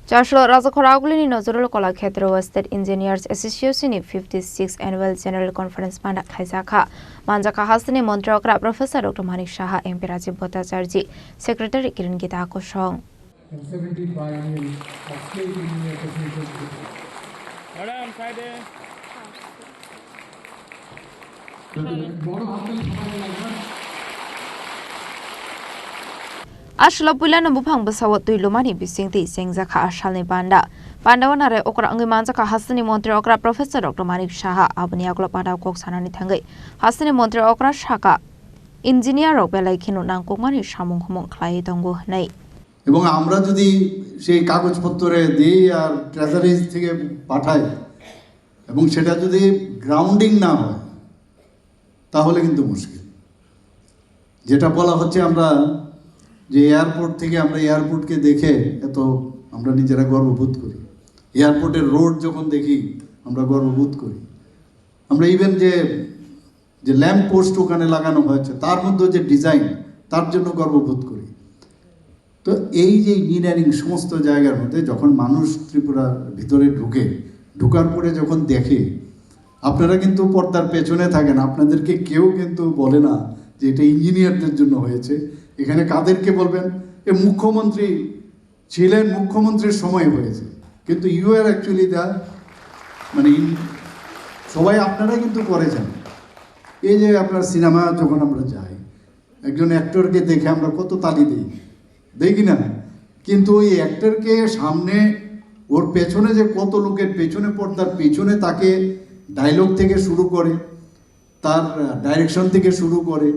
Charshlo Razakhoragulini Nozurul Kolakhedro State Engineers Association 56th Annual General Conference Manda Khaisakha Manjaka Hasani Montrokra Professor Dr. Manik Shaha MP Rajib Bhattacharjee Secretary Kiran Gita Koshong and 75 years of State Engineers Association. Madam, side. Ashla Pulana Bupang Basawat to Lumani Bisinti Singzaka Ashalni Panda. Pandavanare Okra Angimanzaka Hasani Montre Okra Professor Dr. Manik Shaha Abniagla Pada Koksanani Tangai Hasani Montre Okra Shaka Engineer Obelakino Nankumani Shamung Humon Klai Dongo Nay. এবং আমরা যদি সেই কাগজপত্রে দিই আর treasury থেকে পাঠাই এবং সেটা যদি গ্রাউন্ডিং না হয় তাহলে কিন্তু মুশকিল। যেটা বলা হচ্ছে আমরা যে এয়ারপোর্ট থেকে আমরা এয়ারপোর্টকে দেখে এত আমরা নিজেরা গর্ববোধ করি, এয়ারপোর্টের রোড যখন দেখি আমরা গর্ববোধ করি, আমরা ইভেন যে ল্যাম্প পোস্ট ওখানে লাগানো হয়েছে তার মধ্যে যে ডিজাইন তার জন্য গর্ববোধ করি। তো এই যে ইঞ্জিনিয়ারিং সমস্ত জায়গার মধ্যে যখন মানুষ ত্রিপুরার ভিতরে ঢোকার পরে যখন দেখে, আপনারা কিন্তু পর্দার পেছনে থাকেন, আপনাদেরকে কেউ কিন্তু বলে না যে এটা ইঞ্জিনিয়ারদের জন্য হয়েছে। এখানে কাদেরকে বলবেন? এ মুখ্যমন্ত্রী ছিলেন, মুখ্যমন্ত্রীর সময় হয়েছে, কিন্তু ইউ আর অ্যাকচুয়ালি মানে সবাই আপনারা কিন্তু করেছেন। এই যে আপনার সিনেমা যখন আমরা যাই, একজন অ্যাক্টরকে দেখে আমরা কত তালি দিই, দেখি না? কিন্তু ওই অ্যাক্টরকে সামনে ওর পেছনে যে কত লোকের পেছনে পর্দার পেছনে তাকে ডায়লগ থেকে শুরু করে, তার ডাইরেকশন থেকে শুরু করে,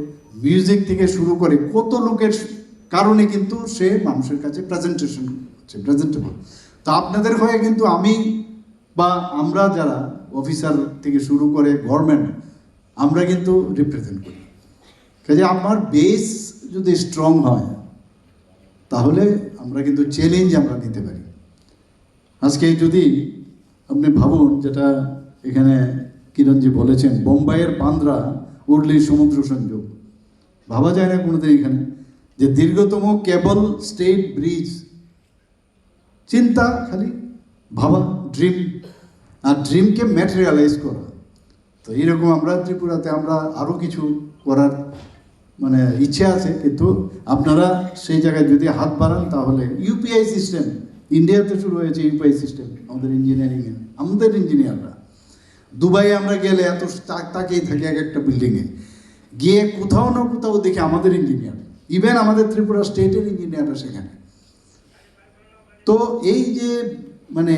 মিউজিক থেকে শুরু করে কত লোকের কারণে কিন্তু সে মানুষের কাছে প্রেজেন্টেবল। তো আপনাদের হয়ে কিন্তু আমি বা আমরা যারা অফিসার থেকে শুরু করে গভর্নমেন্ট, আমরা কিন্তু রিপ্রেজেন্ট করি। কাজে আমার বেস যদি স্ট্রং হয় তাহলে আমরা কিন্তু চ্যালেঞ্জ আমরা নিতে পারি। আজকে যদি আপনি ভাবুন, যেটা এখানে কিরণজি বলেছেন, বোম্বাইয়ের বান্দ্রা উর্লি সমুদ্র সংযোগ ভাবা যায় না কোনোদিন। এখানে যে দীর্ঘতম কেবল স্টেট ব্রিজ, চিন্তা খালি ভাবা, ড্রিম, আর ড্রিমকে ম্যাটেরিয়ালাইজ করা। তো এইরকম আমরা ত্রিপুরাতে আমরা আরও কিছু করার মানে ইচ্ছে আছে, কিন্তু আপনারা সেই জায়গায় যদি হাত বাড়ান তাহলে ইউপিআই সিস্টেম ইন্ডিয়াতে শুরু হয়েছে। ইউপিআই সিস্টেম আমাদের ইঞ্জিনিয়ারিংয়ে, আমাদের ইঞ্জিনিয়াররা দুবাইয়ে আমরা গেলে এত তাকিয়ে থাকি এক একটা বিল্ডিংয়ে, গিয়ে কোথাও না কোথাও দেখি আমাদের ইঞ্জিনিয়ার, ইভেন আমাদের ত্রিপুরা স্টেটের ইঞ্জিনিয়াররা সেখানে। তো এই যে মানে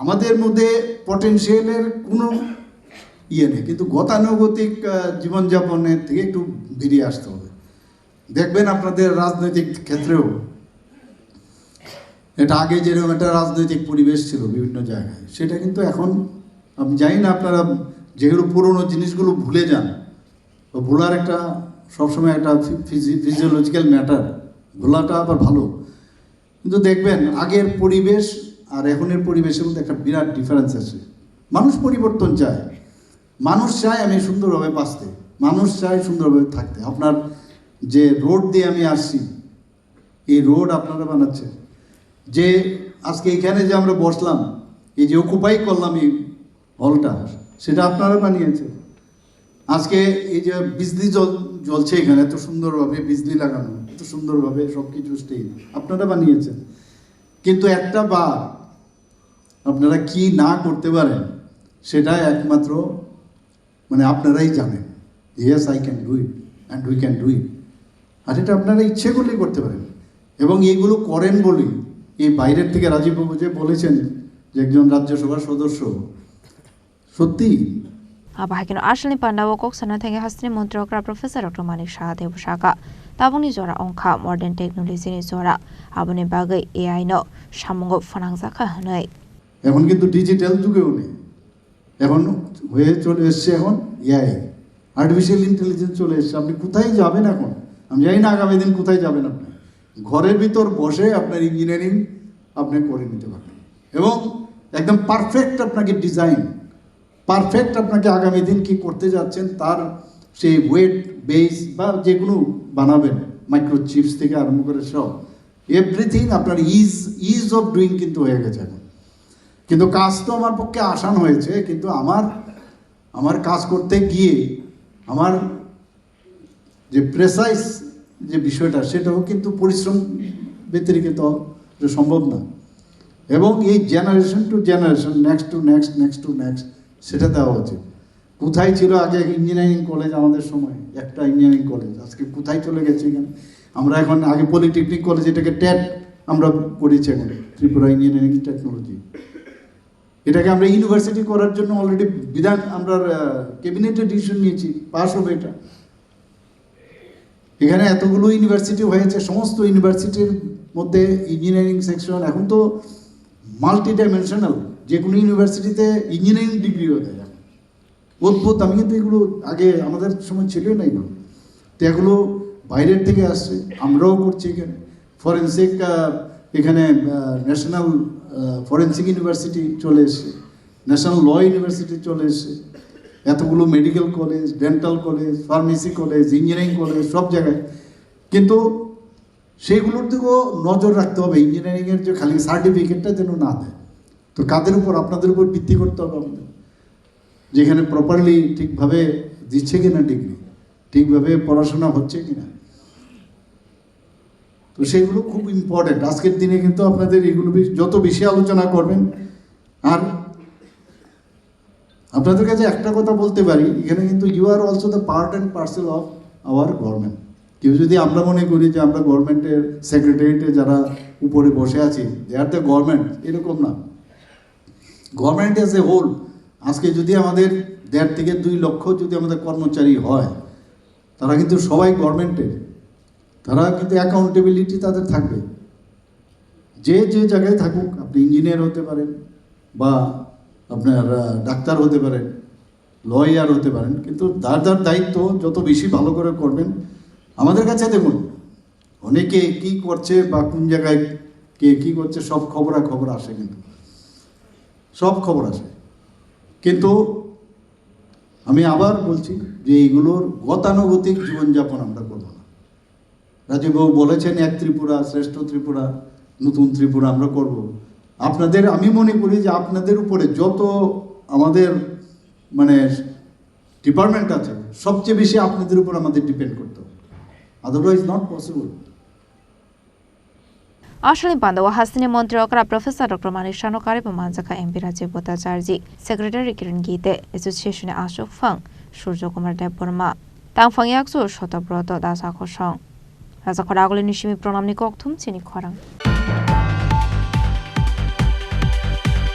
আমাদের মধ্যে পটেনশিয়ালের কোনো ইয়ে নেই, কিন্তু গতানুগতিক জীবনযাপনের থেকে একটু বেরিয়ে আসতে হবে। দেখবেন আপনাদের রাজনৈতিক ক্ষেত্রেও এটা আগে যেরকম একটা রাজনৈতিক পরিবেশ ছিল বিভিন্ন জায়গায়, সেটা কিন্তু এখন আমি জানি না, আপনারা যেগুলো পুরনো জিনিসগুলো ভুলে যান, ভোলার একটা সবসময় একটা ফিজিওলজিক্যাল ম্যাটার, ভোলাটা আবার ভালো। কিন্তু দেখবেন আগের পরিবেশ আর এখনের পরিবেশের মধ্যে একটা বিরাট ডিফারেন্স আছে। মানুষ পরিবর্তন চায়, মানুষ চায় আমি সুন্দরভাবে বাঁচতে, মানুষ চায় সুন্দরভাবে থাকতে। আপনার যে রোড দিয়ে আমি আসছি, এই রোড আপনারা বানাচ্ছেন। যে আজকে এখানে যে আমরা বসলাম, এই যে অকুপাই করলাম এই হলটা, সেটা আপনারা বানিয়েছেন। আজকে এই যে বিজলি জ্বলছে এখানে এত সুন্দরভাবে, বিজলি লাগানো এত সুন্দরভাবে, সব কিছু স্টেজ আপনারা বানিয়েছেন। কিন্তু একটা বার আপনারা কি না করতে পারেন সেটা একমাত্র মানে আপনারাই জানেন। Yes, I can do it and we can do it. আর এটা আপনারা ইচ্ছে করলেই করতে পারেন, এবং এইগুলো করেন বলেই এই বাইরের থেকে রাজীববাবু যে বলেছেন যে একজন রাজ্যসভার সদস্য, সত্যি Abahakino Ashley Pandawo Koksana Tangi Hasani Montrokra Professor Dr. Manik Shaha Devushaka Tabuni Zora Onka Modern Technology ni Zora Abuni Bagai AI no Shamungo Fanangzaka Hanai এখন কিন্তু ডিজিটাল যুগেও নেই, এখন হয়ে চলে এসছে এখন এআই, আর্টিফিশিয়াল ইন্টেলিজেন্স চলে এসছে। আপনি কোথায় যাবেন এখন আমি জানি না, আগামী দিন কোথায় যাবেন। আপনি ঘরের ভিতর বসে আপনার ইঞ্জিনিয়ারিং আপনি করে নিতে পারবেন, এবং একদম পারফেক্ট আপনাকে ডিজাইন, পারফেক্ট আপনাকে আগামী দিন কি করতে যাচ্ছেন তার সেই ওয়েট বেস বা যেগুলো বানাবেন, মাইক্রোচিপস থেকে আরম্ভ করে সব এভরিথিং আপনার ইজ অফ ডুইং কিন্তু হয়ে গেছে এখন। কিন্তু কাজ তো আমার পক্ষে আসান হয়েছে, কিন্তু আমার কাজ করতে গিয়ে আমার যে প্রেসাইজ যে বিষয়টা সেটাও কিন্তু পরিশ্রম ব্যতিরিক্ত সম্ভব না। এবং এই generation to generation, next to next সেটা দেওয়া উচিত। কোথায় ছিল আগে ইঞ্জিনিয়ারিং কলেজ, আমাদের সময় একটা ইঞ্জিনিয়ারিং কলেজ, আজকে কোথায় চলে গেছে এখানে। আমরা এখন আগে পলিটেকনিক কলেজ, এটাকে ট্যাট আমরা করেছি এখন, ত্রিপুরা ইঞ্জিনিয়ারিং টেকনোলজি। এটাকে আমরা ইউনিভার্সিটি করার জন্য অলরেডি বিধান আমরা ক্যাবিনেটে ডিসিশন নিয়েছি, পাস হবে এটা। এখানে এতগুলো ইউনিভার্সিটি হয়েছে, সমস্ত ইউনিভার্সিটির মধ্যে ইঞ্জিনিয়ারিং সেকশন এখন তো মাল্টি ডাইমেনশনাল, যে কোনো ইউনিভার্সিটিতে ইঞ্জিনিয়ারিং ডিগ্রিও দেয়। অদ্ভুত, আমি কিন্তু এগুলো আগে আমাদের সময় ছিল না এগুলো। তো এগুলো বাইরের থেকে আসছে, আমরাও করছি এখানে। ফরেন্সিক এখানে ন্যাশনাল ফরেন্সিক ইউনিভার্সিটি চলে এসছে, ন্যাশনাল ল ইউনিভার্সিটি চলে এসছে, এতগুলো medical college, dental college, pharmacy college, engineering college সব জায়গায়। কিন্তু সেইগুলোর দিকেও নজর রাখতে হবে, ইঞ্জিনিয়ারিংয়ের যে খালি সার্টিফিকেটটা যেন না দেয়। তো কাদের উপর? আপনাদের উপর ভিত্তি করতে হবে আমাদের, যেখানে প্রপারলি ঠিকভাবে দিচ্ছে কিনা ডিগ্রি, ঠিকভাবে পড়াশোনা হচ্ছে কিনা। তো সেগুলো খুব ইম্পর্টেন্ট আজকের দিনে। কিন্তু আপনাদের এগুলো যত বেশি আলোচনা করবেন, আর আপনাদের কাছে একটা কথা বলতে পারি, এখানে কিন্তু you are also the part and parcel of our government. কেউ যদি আমরা মনে করি যে আমরা গভর্নমেন্টের সেক্রেটারিয়েটে যারা উপরে বসে আছি দে আর দ্য গভর্নমেন্ট, এরকম না। গভর্নমেন্ট অ্যাজ এ হোল, আজকে যদি আমাদের 1.5 থেকে 2 লক্ষ যদি আমাদের কর্মচারী হয়, তারা কিন্তু সবাই গভর্নমেন্টের, তারা কিন্তু অ্যাকাউন্টেবিলিটি তাদের থাকবে। যে জায়গায় থাকুক, আপনি ইঞ্জিনিয়ার হতে পারেন বা আপনার ডাক্তার হতে পারেন, লয়ার হতে পারেন, কিন্তু যার দায়িত্ব যত বেশি ভালো করে করবেন। আমাদের কাছে দেখুন, অনেকে কি করছে বা কোন জায়গায় কে কী করছে সব খবর আসে, কিন্তু সব খবর আসে। কিন্তু আমি আবার বলছি যে এইগুলোর গতানুগতিক জীবনযাপন আমরা করব না। রাজীববাবু বলেছেন এক ত্রিপুরা, শ্রেষ্ঠ ত্রিপুরা, নতুন ত্রিপুরা আমরা করব। আপনাদের, আমি মনে করি যে আপনাদের উপরে যত আমাদের মানে ডিপার্টমেন্ট আছে, সবচেয়ে বেশি আপনাদের উপর আমাদের ডিপেন্ড করতে হবে, otherwise not possible. Ashali Pandawa Hasini Montri Okra Professor Dr. Manishano Kariba Manzaka MP Rajiv Bhattacharjee, Secretary Kiran Gite, Association Ashok Phang, Surjo Kumar Deborma, Tang Phang Yaksu, Shota Broto, Dasa Koshong. Raza Koragoli Nishimi Pronamni Koktum, Chini Korang.